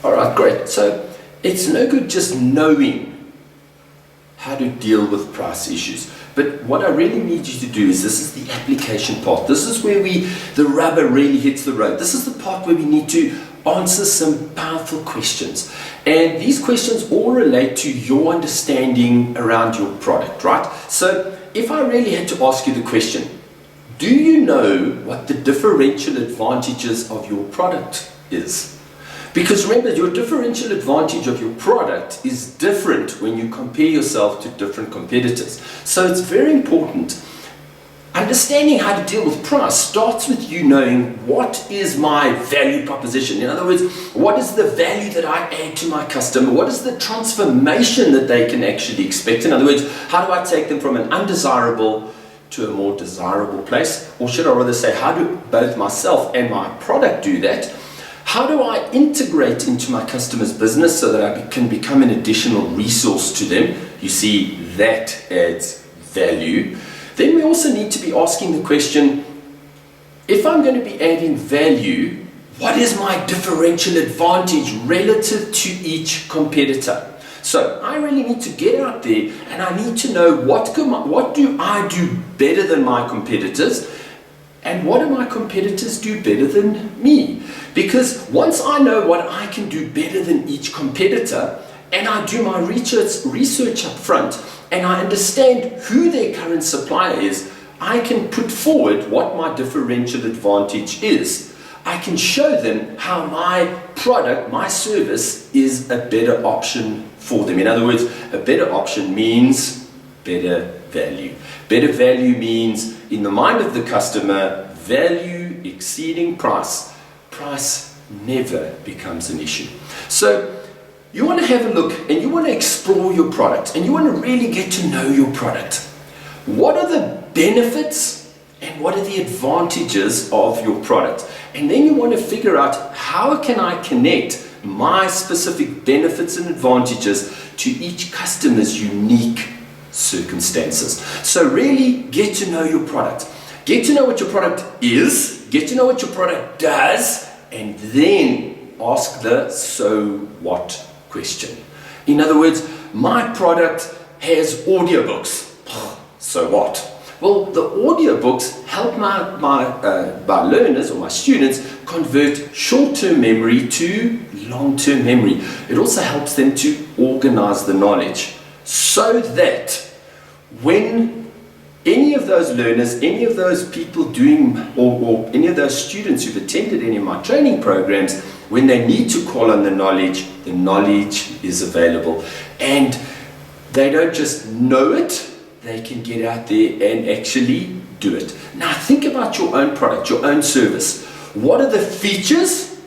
All right, great. So it's no good just knowing how to deal with price issues. But what I really need you to do is, this is the application part. This is where the rubber really hits the road. This is the part where we need to answer some powerful questions. And these questions all relate to your understanding around your product, right? So if I really had to ask you the question, do you know what the differential advantages of your product is? Because remember, your differential advantage of your product is different when you compare yourself to different competitors. So it's very important. Understanding how to deal with price starts with you knowing what is my value proposition. In other words, what is the value that I add to my customer? What is the transformation that they can actually expect? In other words, how do I take them from an undesirable to a more desirable place? Or should I rather say, how do both myself and my product do that? How do I integrate into my customer's business so that I can become an additional resource to them? You see, that adds value. Then we also need to be asking the question, if I'm going to be adding value, what is my differential advantage relative to each competitor? So I really need to get out there and I need to know what do I do better than my competitors, and what do my competitors do better than me? Because once I know what I can do better than each competitor, and I do my research up front, and I understand who their current supplier is, I can put forward what my differential advantage is. I can show them how my product, my service, is a better option for them. In other words, a better option means better value. Better value means, in the mind of the customer, value exceeding price. Price never becomes an issue. So you want to have a look and you want to explore your product and you want to really get to know your product. What are the benefits and what are the advantages of your product? And then you want to figure out, how can I connect my specific benefits and advantages to each customer's unique circumstances? So really get to know your product. Get to know what your product is, get to know what your product does, and then ask the so what question. In other words, my product has audiobooks. So what? Well, the audiobooks help my learners or my students convert short-term memory to long-term memory. It also helps them to organize the knowledge so that when any of those learners, any of those people doing, or any of those students who've attended any of my training programs, when they need to call on the knowledge is available. And they don't just know it, they can get out there and actually do it. Now think about your own product, your own service. What are the features?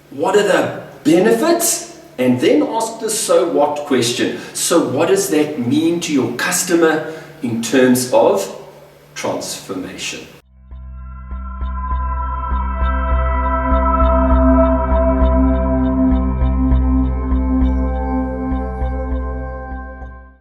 What are the benefits? And then ask the so what question. So what does that mean to your customer in terms of transformation?